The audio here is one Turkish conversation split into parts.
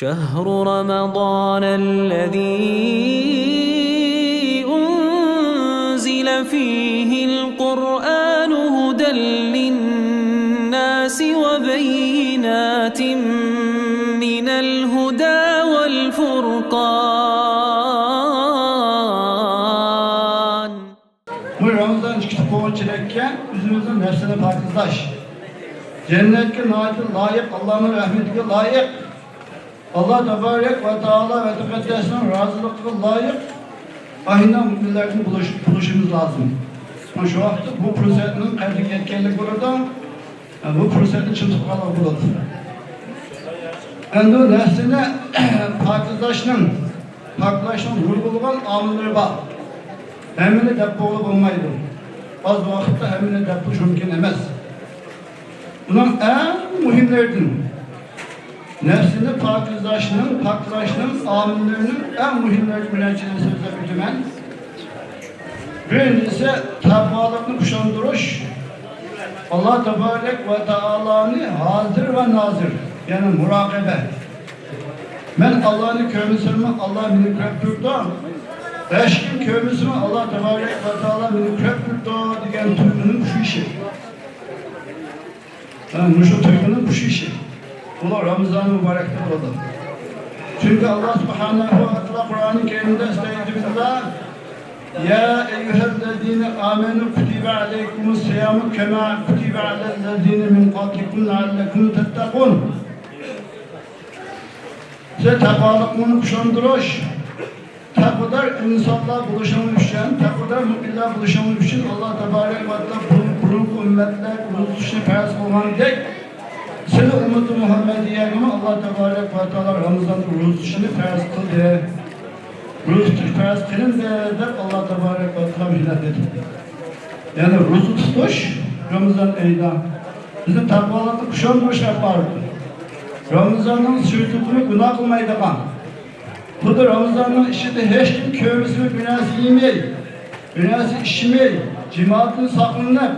شهر رمضان الذي أنزل فيه القرآن هدى للناس وبينات من الهدى والفرقان. Bu Ramazan çıkıp çilekken yüzümüzün nefsine pakizlaş. Cennetke layık, Allah'ın rahmetine layık. Allah tebarek ve teala ve tekeddesinin razılıkına layık aynen müminlerle buluşumuz lazım. Şu vakti bu fırsatının kadri yetkenlik burada, bu fırsatın çıkıp kalan burada. Endi nefsine paklaşının vurgulanan amilleri var. Hemini dep boğulup olmaydı. Az vakitte hemini dep mümkün emez. Bunun en mühimlerden nefsini paklaşının amillerinin en mühimlerden birincisini sözle bütümen. Birincisi takvalıkını kuşandırış. Allah tebarek ve teala'nı hazır ve nazır. Yani murakabe. Ben Allah'ın köyümüsünü Allah beni köpürdüm. Eşkin köyümüsünü Allah tebarek ve teala beni köpürdüm diyen tüyünün şu işi. Yani şu tüyünün şu işi. Bu Ramazan-ı Mübarek'te burada. Çünkü Allah Subhanahu ve Teala Kur'an-ı Kerim'de estaizu billah Ya eyyühellezine amenu kutibe aleykumus-siyamu kema kutibe alellezine min qablikum leallekum tettakun. Size takvalıkını kuşandırış, takvadar insanlar buluşamak için, takvadar müminler buluşamak için Allah tebarek ve teala bulunuk ümmetler, bulunuk işini ferz olman dek seni umut-u Muhammediye gibi Allah tebarek ve teala Ramazan'da ruhsuz işini ferz kıldı. Ruhsuz ferz kılın de Allah tebarek ve teala hidayet etti. Yani ruhsuz tutuş Ramazan eyda. Bizim takvalıkını kuşandırış yapardı. Ramazan'ın sürtüntünü günah kılmaydıgan. Bu da Ramazan'ın işi de hiç kim köyümüzü binası yemey, binası içmey, cemaatin saklanıp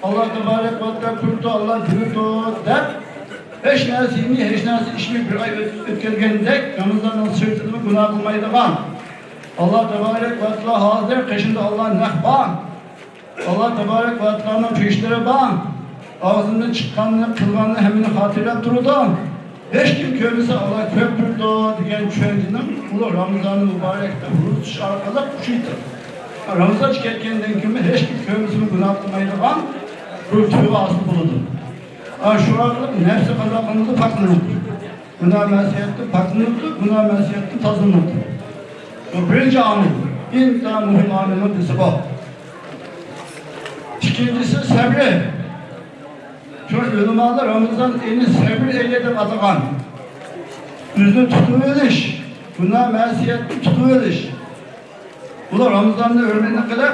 Allah tebarek ve teala kurdu, Allah kurdu der. Hiç nasi yemey, hiç nasi içmey bir ay ötkergendek Ramazan'ın sürtüntünü günah kılmaydıgan. Allah tebarek ve teala hazır, kışında Allah nehban. Allah tebarek ve teala'nın peşleri ban. Ağzından çıkanını, kılganını hemini hatırlayıp durdu. Hiç kim köyümüzü Allah köpürdü diyen çöğündüğünün bu Ramazan-ı Mübarek'te ruhsuz şarkıda kuşuydu. Ramazan çıkarken'den kimi hiç kim köyümüzün günah kılmaydıgan ruhsuz aslı bulundu. Şu arkalık nefsi kazaklanıldı, paklanıldı. Günah mesiyette paklanıldı, günah mesiyette tazınıldı. Bu birinci amil, en daha mühim amilin birisi bu. İkincisi sabri. Şu ulemalar Ramazan eni sabır eyledi atagan. Yüzünü tutuveriş, günah mesiyetini tutuveriş. Bu da Ramazan'da ölmene kadar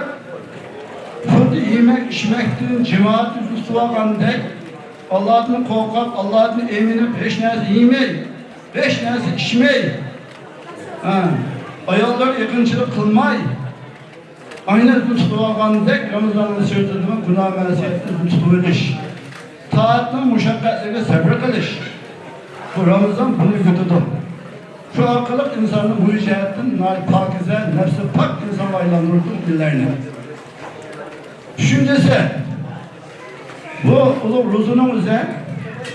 fırdı yemek, içmektin, cemaat yüzü suvagan dek Allah'ın korkak, Allah'ın eminip hiç neyse yemey, hiç neyse içmey. Ayollar yakınçılık kılmay. Aynen tutuvagan dek Ramazan'ın sözlerine günah mesiyetini tutuveriş. Taatın muşakkatlerine sabır kılış. Bu Ramazan bunu götürdü. Şu arkalık insanın bu cihetten pakize, nefsi pak insan aylandırdı dillerini. Düşüncesi, bu ruzunun üzerine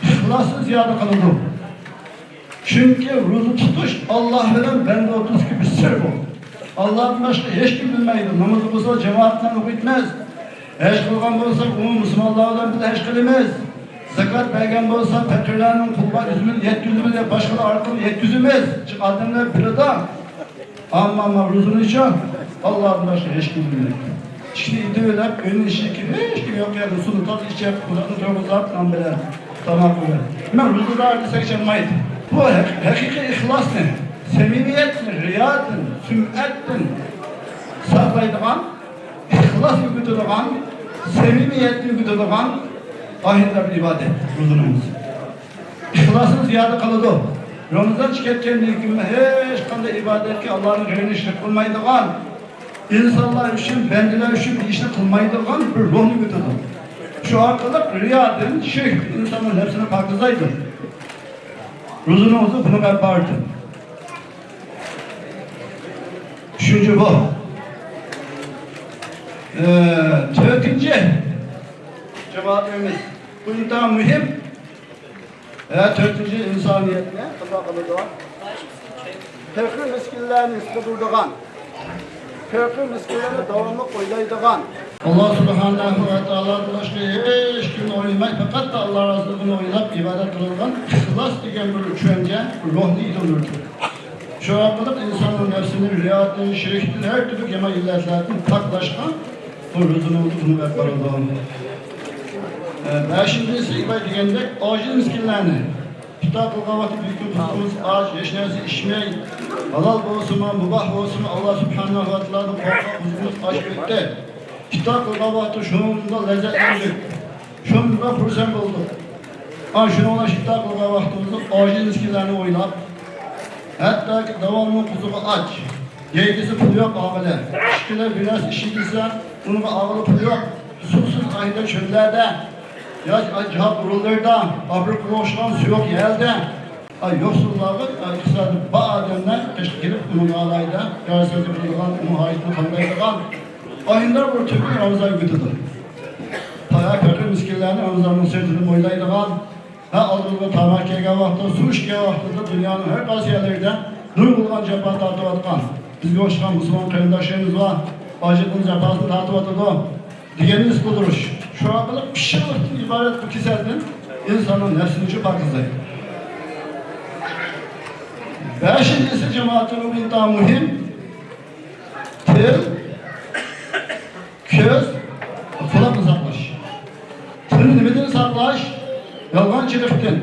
ihlasız ziyade kalındı. Çünkü ruzu tutuş Allah bilen bende otuz gibi sır bu. Allah'ın başka hiç kim bilmeydi. Namazı olsa cemaatten okuyutmaz. Eş kılgan olsa Müslümanlardan bile eş kılmaz. Zekat peygamber olsa fakirlerin kullar yüzümüz de başkaları arkalı yetyüzümüz. Ademler birada. Ama ruzunu için Allah'ın başka hiç kim bilmeydi. Şimdi ideolar önün işi ki hiç kim yok yani sunu tat içecek. Kulağını çok uzattan bile tamam böyle. Ben ruzu da artık geçemeyiz. Bu hakiki ihlas ne? Semimiyet mi? Riyat mı? Süm'et mi? Saklaydıgan, ihlas yüküdüğünden, semimiyet yüküdüğünden ahirde bir ibadet, ruzunumuz. İhlasın ziyade kalıdı. Ramazan çıkarken hükümde hiç kandı ibadet ki Allah'ın gönlünü şirk kılmaydıgan, insanlar için, bendiler için bir işini kılmaydıgan bir ruhunu yüküdüğü. Şu arkalık riyadın, şirk, insanın hepsine farklıdaydı. Ruzunumuzu bunu yapardı. Üçüncü bu. Dördüncü cemaatimiz bu daha mühim. Dördüncü insaniyetle alakalı. Köprü miskinlerini istedurduğun, köprü miskinlerini devamlı koylaydıgan. Allah subhanahu ve ta'ala'dan başka hiç kim oynamayı fakat da Allah razılığını oynayıp ibadet kılıngan ihlas degen bir düşünce ruhni idolurdu. Şu anlık insanın nefsini, riyatını, şirkini, her türlü yema illetlerden taklaşkan bu rızını bunu yaparım. Beşincisi ibadet degende acil miskinlerini kitap-ı kavatı büyük kutumuz ağaç, yeşnersi içmeyi, halal olsun, mubah olsun, Allah subhanahu ve ta'ala'dan korkak huzurumuz aşk etti. Kitap-ı kavatı şununda lezzetlendik, şununda fırsat olduk. Şuna olan kitap-ı kavatımızı acil miskinlerini oynap, hatta ki devamlı kuzumu aç, yeydisi pul yok ağılı, işkiler biraz işitilse, bunun ağılı pul yok, susuz ayda çöllerde, yaş acayip buralarda, abur kuloştan su yok yerde, yoksulları iktisadı bademler gelip bunun ağlayda, garsızı kırılan, muhayitini kanlaydıgan, ayınlar bu tüpün Ramazan gütüdür. Taya kötü miskinlerini Ramazan'ın sırtını boylaydıgan, aldığında tamakaya vaxtı, su işkaya vaxtıda dünyanın her kasiyelerden nur bulunan cephan tartıp atkan. Biz yoşkan Müslüman kayındaşlarımız var, acıdığın cephasını tartıp atıdı. Diyeniniz buduruş. Şu anlık pişirlikten ibaret bu kiselden insanın nefsini çıpartızlayı. Beşincisi cemaatin binta mühim. Til, köz, kulakını saklaş. Tilin ümidini saklaş, yalgancılıktan,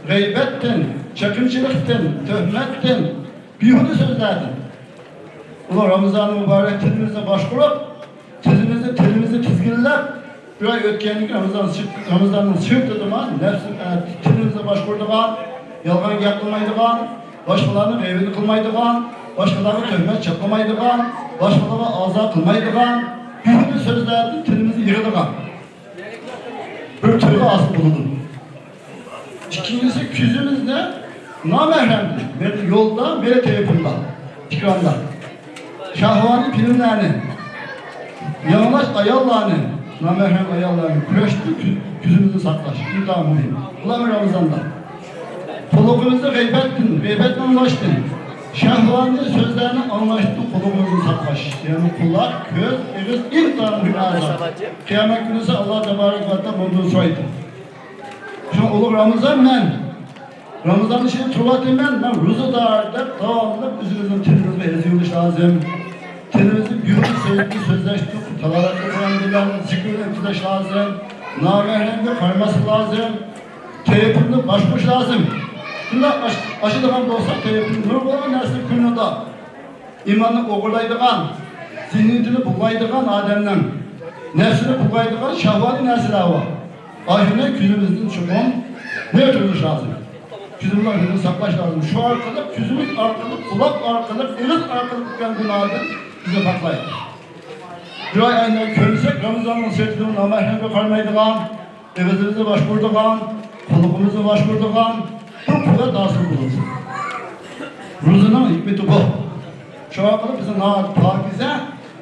gıybettan, çakımcılıktan, töhmettan, biyhudu sözlerden. Ulan Ramazan-ı mübarek tilimizde başvurup, tilimizi tizginlep, bir ay ötkenlik Ramazan'ın sırtıdığına, tilimize başvurduğuna, yalgan yapılmaydığa, başkalarının evini kılmaydığa, başkalarının töhmet çaplamaydığa, başkalarına azar kılmaydığa, biyhudu sözlerden tilimizi yığdığa. Bir türlü asıl bulunur. İkincisi küzümüzde namahremdir. Biri yolda, biri telefonda, ekranda. Şahvani filmlerini, yanlaş ayallarını, namahrem ayallarını küreşti, küzümüzü saklaş. İntihar mühim. Ulan Ramazan'da. Kuluğumuzda gıybetle anlaştın. Şahvani sözlerini anlaştı, kuluğumuzu saklaş. Yani kulak, göz, ağız, intihar mühim ağzı. Kıyamet günü ise Allah tebarek ve teala bunu soydu. Şu olur Ramazan ben. Ramazan'ın şimdi tuvatim ben ruzu dağırda devamlı üzümüzün tilimizi eziyormuş lazım. Tilimizi büyük sevgi sözleştik, talaratlı kurandılar, zikrini emtidaş lazım. Nâmerhemde karması lazım. Teyyipinde başmış lazım. Bunda aşıdığım da olsa teyyipinde nur olan neresi künüda. İmanını oğurlaydıgan, zihniyetini bulaydıgan ademden, nefsini bulaydıgan şahvani nersiler var. Ahine küzümüzün çıkın, ne türlü lazım? Küzümün saklaş lazım. Şu arkalık, küzümün arkalık, kulak arkalık, elin arkalık kendini aldı, bize baklayın. Bir ay ayında köylüsek, Ramazan'ın sırtının namahine kalmaydıgan, evizimizi başvurduğun, kulukumuzu başvurduğun, bu kuvvet nasıl bulunsun? Ruzunun hikmeti bu. Şu arkalık bize naat, pakize,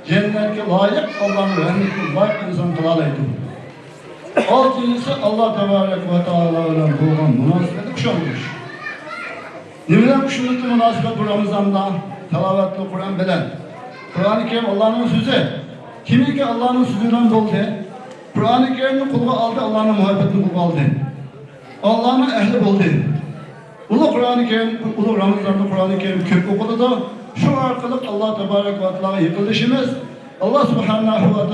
cennetke layık, Allah'ın rahmetine layık insan kılalaydı. Altıncısı Allah tebarek ve teala ile bulunan münasebeti kuşanmış. Nimeden kuşanmıştı münasebet bu Ramazan'da telavetli Kur'an bilen. Kur'an-ı Kerim Allah'ın sözü. Kimi ki Allah'ın sözünden doldu. Kur'an-ı Kerim'in kulu aldı, Allah'ın muhabbetini kulu aldı. Allah'ın ehli oldu. Ulu Kur'an-ı Kerim, ulu Ramazan'da Kur'an-ı Kerim köp okudu da şu arkalık Allah tebarek ve teala yıkılışımız Allah subhanahu ve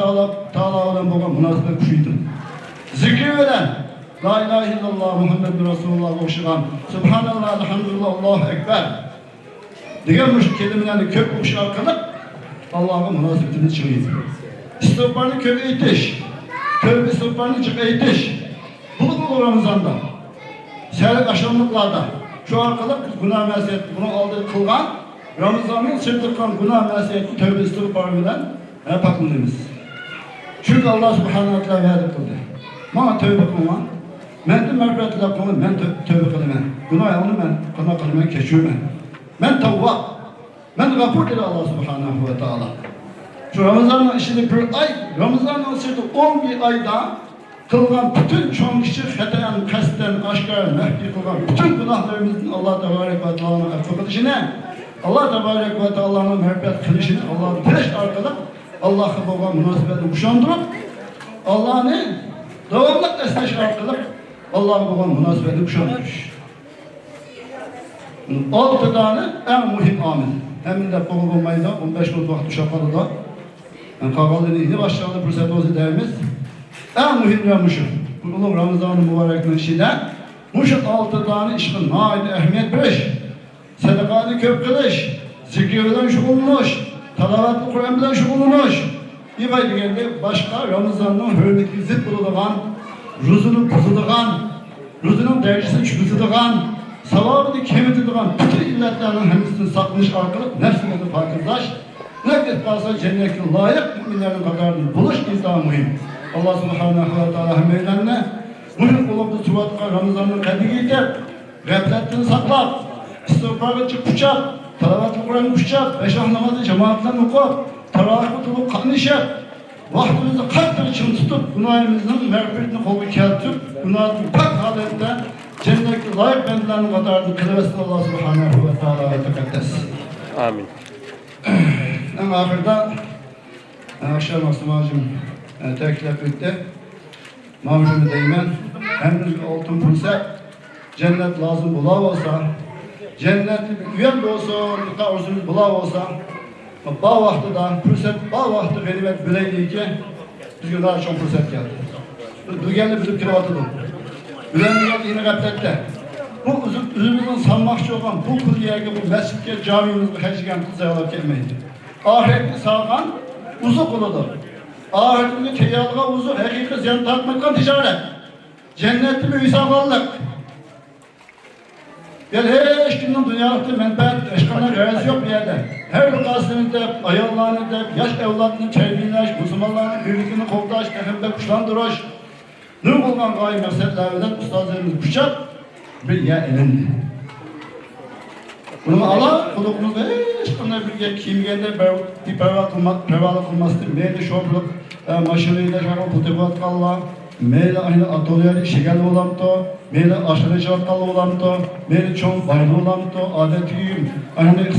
teala ile bulunan münasebet kuşuydu. Zikri veren, La ilahe illallah Muhammed Resulullah okşuğan, Subhanallah, Elhamdülillah, Allahu Ekber. Diğermiş kelimelerle kök okşu arkalık, Allah'a münasebetini çıkıyor. İstihbarını kök eğitiş, kök istihbarını çık eğitiş. Bunu Ramazan'da, seyrek aşamlıklarda, şu arkalık günah mesiyet, bunu aldığı kılgan, Ramazan'ın sırtıkan günah mesiyeti tövbe istihbarıyla hep aklındayız. Çünkü Allah subhanahu wa ta'ala vaat kıldı. Bana tövbe kılma, Men de mağfiretler kılın, men tövbe kılın. Günahını men kana kılın, keçirmen. Men tevvab. Men gafur dedi Allah subhanahu ve taala. Şu Ramazan'ın işini bir ay, Ramazan'ın sırtı 11 ayda kılgan bütün çoğun kişi hatayan, kasten, aşkar, mehdi kılgan bütün günahlarımızın Allah Tebarek ve Teala'nın affedişine, Allah Tebarek ve Teala'nın merhamet kılışını, Allah'ın tereş arkadan Allah'a olan münasebetini kuşandırıp, Allah'ın devamlı esneş arkadan Allah'a olan münasebetini kuşandırır. 6 tane en mühim amil. Hemen de Boğul Mayda 15 gün vakti şakalıda. Kavgalı yeni başladı fırsat olsa derimiz. En mühim ve muşur. Kulum Ramazan-ı mübarek işinde muşur 6 tane işin naide ehemmiyet veriş. Sedakâni köpkülüş. Zikirden şukulmuş. Talavatlı Kur'an'dan şukulmuş. İbay degende başka Ramazan'ın hürmetli zid bulunan, ruzunu buzuluğan, ruzunun derecesini çubuzuluğan, savabını kemitilen bütün illetlerinin hemsini sakmış arkalık nefsini farkındaş. Nefret kalsa cennetine layık müminlerin kadarını buluş intihar mühim. Allah subhanahu ve teala hemeylerine mühim olumlu suvatka Ramazan'ın kadiyeti, gafletini saklap, istiğfarı çıkışap, talavatlı Kur'an'ı kuşap, beşah namazı cemaatlerini okup, taravih kutulup kanışap, vaktimizi kalpler için tutup, günahımızın mağfiretini kolu keltip, günahını pak halinde cennetine layık bendilerin kadarını kılıvesini Allah subhanahu ve teala ve tekaddes. Amin. En ahırda akşam Asımacım teklif etti. Mavcunu değmen hem altın fırsat cennet lazım bulav olsa cennetli bir üyen de olsa bir arzumuz bulav olsa bağ vakti da fırsat bağ vakti ganimet bileydi ki biz daha çok fırsat geldi. Bu geldi bizim kiratıdır. Üyen geldi yine gaplette. Bu üzümüzün sanmakçı olan bu kulliyege, bu mescidke, camimizde hecgen kızayalap gelmeydi. Ahiretli sağkan uzuk uludur. Ahiretli teyalığa uzuk, hakiki ziyan tartmaktan ticaret. Cennetli bir hüsaballık. Yani hiç günden dünyalıkta menfaat, eşkanlar gayesi yok bir yerde. Her lukasını da, ayarlarını da, yaş evlatını terbiyeleş, Müslümanların birlikini koldaş, efendim kuşlandırış. Nur bulgan gayı meksetlerden ustazlarımız kuşak bir yer elendi. Bunu Allah kulluğumuzda hiç kanlar bir kimgende bir pervalı kılması değil. Meyli şobluk, maşırıyla şarkı putebat kalla, meyli aynı atölyeleri şekerli olamdı, meyli aşırı çarkalı olamdı, meyli çoğun baylı olamdı, adetiyim, aynı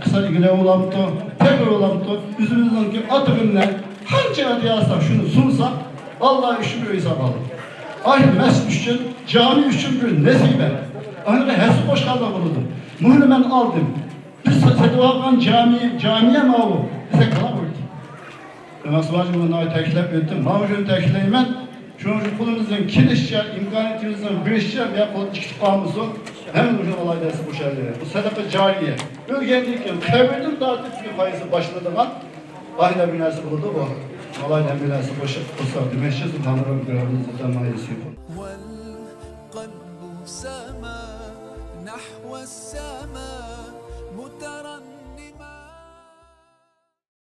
kısa ilgili olamdı, tekrar olamdı, yüzümüzden ki atımından hangi adiyasa şunu sunsak, Allah işi bir hesap alır. Aynı mescid için, cami için bir nesibe. Aynı hesap boş kalma bulundum. Muhlu ben aldım. Biz Seduakan camiye mi avu? Bize kala vurdu. Ben asılacı bunları teklif ettim. Mavcunu teklifleyim ben. Şunun kulumuzun kilişçe, imkaniyetimizden birişçe veya çıktıklarımızı hemen ucun olay dersi bu şeylere. Bu sadaka cariye. Böyle geldiyken kevredim dağıtıp bir payısı başladı lan. Aynı bir neresi bulundu bu. Olaydan bilhassa boşa kutsal Meşhur Tanrı'nın görevinizi zamayesi yapın. والقلب سما نحو السماء